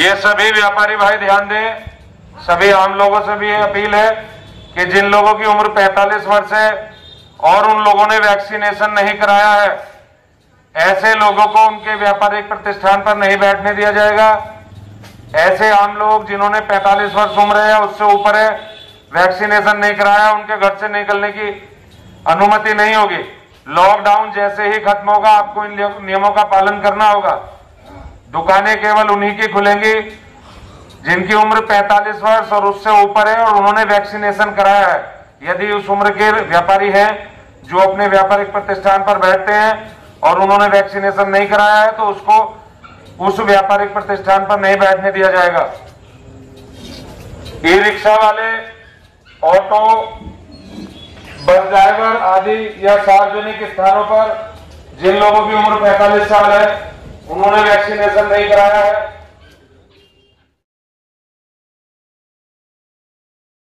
ये सभी व्यापारी भाई ध्यान दें, सभी आम लोगों से भी ये अपील है कि जिन लोगों की उम्र 45 वर्ष है और उन लोगों ने वैक्सीनेशन नहीं कराया है, ऐसे लोगों को उनके व्यापारिक प्रतिष्ठान पर नहीं बैठने दिया जाएगा। ऐसे आम लोग जिन्होंने 45 वर्ष उम्र है, उससे ऊपर है, वैक्सीनेशन नहीं कराया, उनके घर से निकलने की अनुमति नहीं होगी। लॉकडाउन जैसे ही खत्म होगा, आपको इन नियमों का पालन करना होगा। दुकानें केवल उन्हीं की खुलेंगी जिनकी उम्र 45 वर्ष और उससे ऊपर है और उन्होंने वैक्सीनेशन कराया है। यदि उस उम्र के व्यापारी हैं जो अपने व्यापारिक प्रतिष्ठान पर बैठते हैं और उन्होंने वैक्सीनेशन नहीं कराया है, तो उसको उस व्यापारिक प्रतिष्ठान पर नहीं बैठने दिया जाएगा। ई रिक्शा वाले, ऑटो, बस ड्राइवर आदि या सार्वजनिक स्थानों पर जिन लोगों की उम्र 45 साल है, उन्होंने वैक्सीनेशन नहीं कराया है,